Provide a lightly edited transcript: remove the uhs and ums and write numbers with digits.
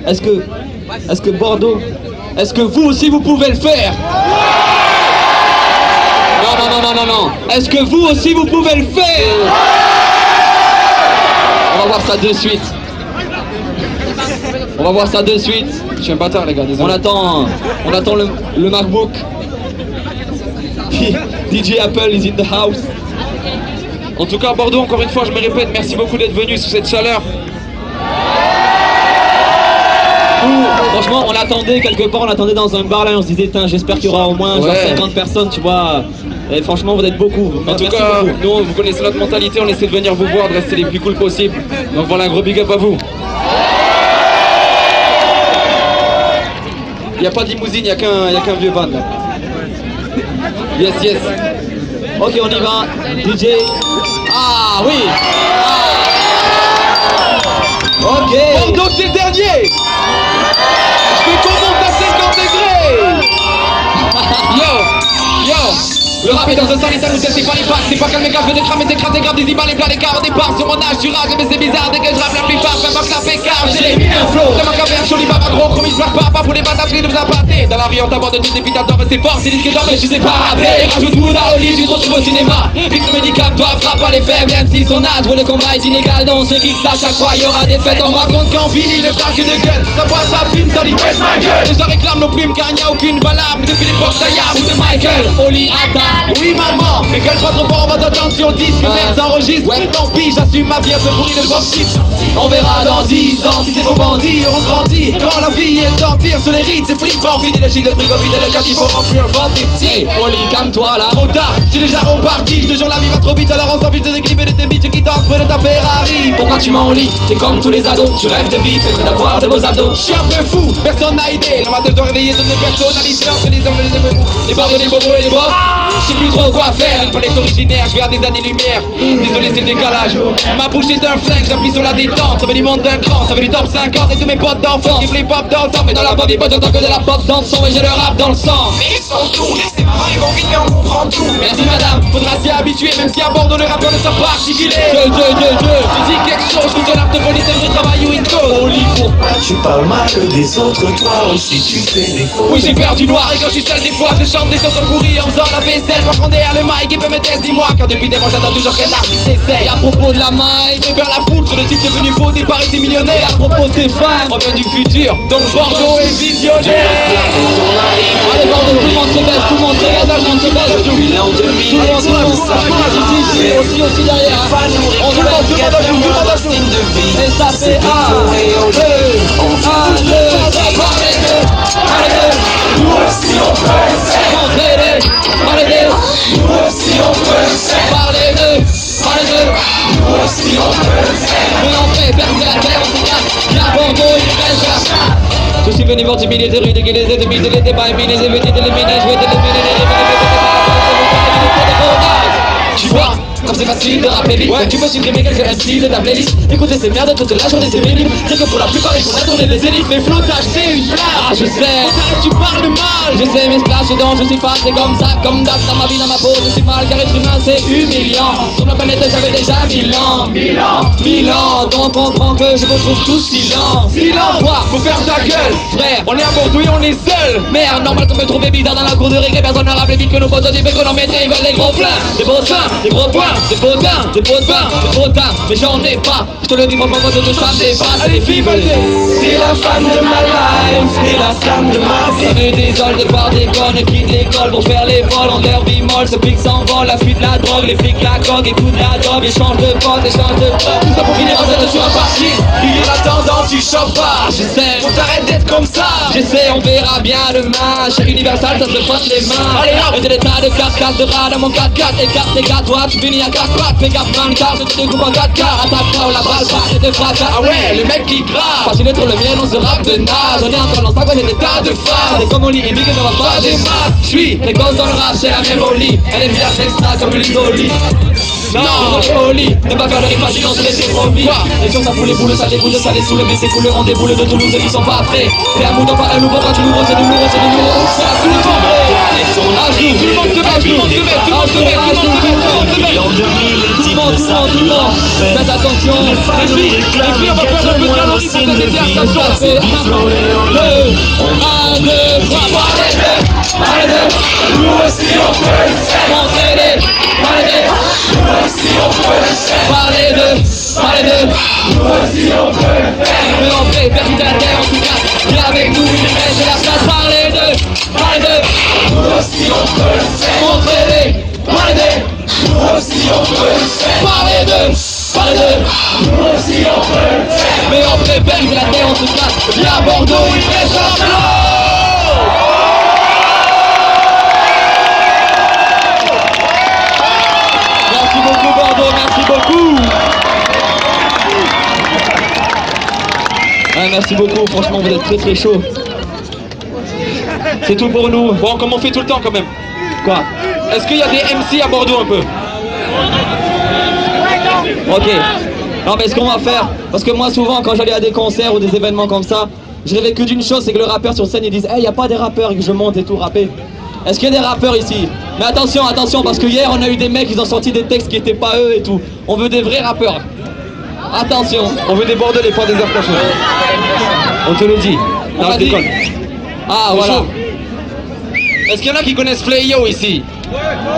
Est-ce que Bordeaux, est-ce que vous aussi vous pouvez le faire? Non. Est-ce que vous aussi vous pouvez le faire? On va voir ça de suite. Je suis un bâtard les gars, désolé. On attend le MacBook. DJ Apple is in the house. En tout cas Bordeaux, encore une fois je me répète, merci beaucoup d'être venus sous cette chaleur. Franchement on attendait quelque part, on attendait dans un bar là et on se disait j'espère qu'il y aura au moins genre 50 personnes tu vois. Et franchement vous êtes beaucoup. En tout cas beaucoup. Nous vous connaissez notre mentalité, on essaie de venir vous voir, de rester les plus cool possible. Donc voilà, un gros big up à vous. Il n'y a pas de limousine, il n'y a qu'un vieux van là. Yes. Ok on y va. DJ. Ah oui. Ok. Bon donc c'est le dernier. Je fais qu'on monte à 50 degrés. Yo. Le rap est dans un sale état, nous c'est pas les packs. C'est pas calme grave, je décrame et t'écraser grave. Des immans, les plats, les quarts au départ. Sur mon âge, tu rages, mais c'est bizarre. Dès que je rappe la plupart, fais pas que la pécard. J'ai mis un flow. C'est ma caverne, joli baba gros, promis, je pas pour les bâtards, de vous appâter. Dans la vie, on t'aborde tous les dictateurs, c'est fort, c'est disque d'or, mais je sais pas rapper. Rajoute vous dans le lit, tu te retrouves au cinéma. Vite le médicament, toi, frappe pas les faibles, même si son âge, le combat est inégal. Donc ceux qui à chaque fois, il y aura des fêtes. On raconte qu'en ville, le flash de gueule. Ça voit sa film, ça dit, where's my gueule? Je réclame nos primes, car il n'y a aucune valable. Depuis l'époque, ça y a, ou de Michael. Oli, Atta, oui, maman. Mais quel pas trop fort, on va t'attendre si on dit que merde s'enregistre. Ouais, tant pis, j'assume ma vie à ce bruit de box. On verra dans 10 ans si c'est vos bandits, on grandit. Quand la vie est d'empire sur les rides, c'est flippant. Vide le chic, le frigo, vide le cash, il faut remplir le ventre. Hey, Oli, calme-toi là. Trop tard, j'ai déjà reparti. Je te jure, la vie va trop vite, alors on s'en fiche de décliver de tes bitches qui t'entrent de ta Ferrari. Pourquoi tu m'en lis? C'est comme tous les ados, tu rêves de vie, c'est d'avoir de beaux abdos. Je suis un peu fou, personne n'a idée. Le matin, je dois réveiller toutes les personnalités entre les hommes, les barbes, les bobos et les bobs. Je sais plus trop quoi faire, une palette originaire, je garde des années-lumière. Désolé c'est le décalage. Ma bouche est un flingue, j'appuie sur la détente. Ça veut du monde d'un cran, ça veut du top 50 et tous mes potes d'enfance. Ils pop dans le temps, mais dans la pop, des potes j'entends que de la pop dans le son et j'ai le rap dans le sang. Mais ils sont tous, laissez ma main, ils vont vite mais on comprend tout. Merci madame, faudra s'y habituer, même si à Bordeaux le rappeur ne soit pas articulé. Je dis quelque chose, je te rap de police et je travaille où il faut. Au lit pour. Tu parles mal des autres, toi aussi tu fais des fautes. Oui j'ai perdu noir et quand je suis seul des fois je chante des chansons pourries en faisant la vaisselle. Moi prends derrière le mic et peut me tester, dis-moi. Car depuis des mois j'attends toujours qu'un artiste essaye. À propos de la maille, je vers la foule sur le site devenu beau, départ et millionnaire. À propos de tes fans, revient du futur, donc Bordeaux est visionnaire. Allez Bordeaux, tout le monde se baisse, tout le monde se baisse, tout le monde se baisse. Tout le monde aussi derrière. On se lance, tout le monde à joue. Et ça fait 1, 2, 1, 2, allez, Nous aussi on peut le faire. Nous aussi on peut le faire. Nous aussi on peut le faire. Mais on fait percer la terre, on s'égale. Y'a Bordeaux, il reste la. Je suis venu voir des milliers de rues, de guider les ennemis, de les débats, éliminer les venus, de l'éliminer, jouer de l'éliminer, tu vois, comme c'est facile de rappeler vite. Ouais. Tu peux supprimer quelques MC de ta playlist. Écoutez ces merdes toute la journée, c'est pénible. C'est que pour la plupart il faut tourner les élites. Mais flottage c'est une blague. Ah je sais, tu parles mal. Je sais mes splashs dont je suis pas, c'est comme ça. Comme d'hab dans ma vie, dans ma peau, je suis mal. Car être humain c'est humiliant. Sur la planète j'avais déjà 1000 ans. Donc on comprend que je vous trouve tous silence. Toi, faut faire ta gueule. Frère, on est à Bordeaux et on est seul. Merde, normal qu'on me trouve bizarre dans la cour de récré. Personne ne rappelle vite que nos potes du fait qu'on en mettrait. Ils veulent des gros pleins, des beaux seins, des gros points. Des beaux teins, des beaux teins, des beaux teins. Mais j'en ai pas, je te le dis, mon pauvre de ça me dépasse. Allez filles, c'est la femme de ma life, c'est la femme de ma vie. Ça me désole de voir des connes, quitte l'école pour faire les vols. On leur vie molle, ce pic s'envole, la fuite, la drogue, les flics, la coque, écoute la dogue, échange de potes, échange de potes. Tout ça pour finir en tête sur un parking. Il y a la tendance, tu chopes pas. Je sais, faut t'arrêter d'être comme ça. J'essaie, on verra bien demain. Chez Universal, ça se frotte les mains. Allez hop, j'ai des tas de cascades de rats dans mon 4x4. Écarte tes gars, toi, tu finis à 4 pattes. Fais gaffe, man, car je te découpe en 4 quarts. Attaque-toi ou la balle passe et te fracas. Ah ouais, le mec qui grave. Facile trop le mien, on se rappe de nage. On est en train d'en savoir, j'ai des tas de phases. C'est comme on lit et dit que ça va pas des masses. J'suis précoce dans le rap, c'est la même au lit. Elle aime bien l'extra comme une Loli. Non, au lit, ne pas faire de rime facile, on se laisse promis. Les gens ça fout les boules, ça déboule, ça les saoule. Mais c'est cool, on déboule de Toulouse et ils sont pas prêts. Fais un mouton par un loup, quand tu l'ouvres, c'est douloureux, c'est douloureux. Ça tout le monde. À genoux, tout le monde se met, tout le monde se met, tout le monde se met, tout le monde se met, tout le monde se met. Tout le monde, faites attention. Les filles, on va faire un peu de calories pour cet été, attention. 1, 2, 3, Nous aussi on peut le faire. montrez-les, Nous aussi on peut le faire. parlez d'eux, Nous aussi on peut le faire. mais on fait faire toute la terre en tout cas. Viens avec nous, il reste la place, parlez d'eux, Nous aussi on peut le faire. montrez-les, Nous aussi on peut le faire. parlez d'eux, Nous aussi on peut le faire. mais on préfère que la terre en tout cas. Viens à Bordeaux, il reste la place. Merci beaucoup Bordeaux, merci beaucoup. Merci beaucoup, franchement vous êtes très très chaud. C'est tout pour nous. Bon, comme on fait tout le temps quand même. Quoi? Est-ce qu'il y a des MC à Bordeaux un peu? Ok. Non mais ce qu'on va faire, parce que moi souvent quand j'allais à des concerts ou des événements comme ça, je rêvais que d'une chose, c'est que le rappeur sur scène il dise hey, y a pas des rappeurs et que je monte et tout rapper. Est-ce qu'il y a des rappeurs ici? Mais attention, parce que hier on a eu des mecs, ils ont sorti des textes qui étaient pas eux et tout. On veut des vrais rappeurs. Attention. On veut des Bordelais, pas des approches. On te le dit. On Non, m'a je dit. déconne. Ah C'est voilà. chaud. Est-ce qu'il y en a qui connaissent Flayo ici?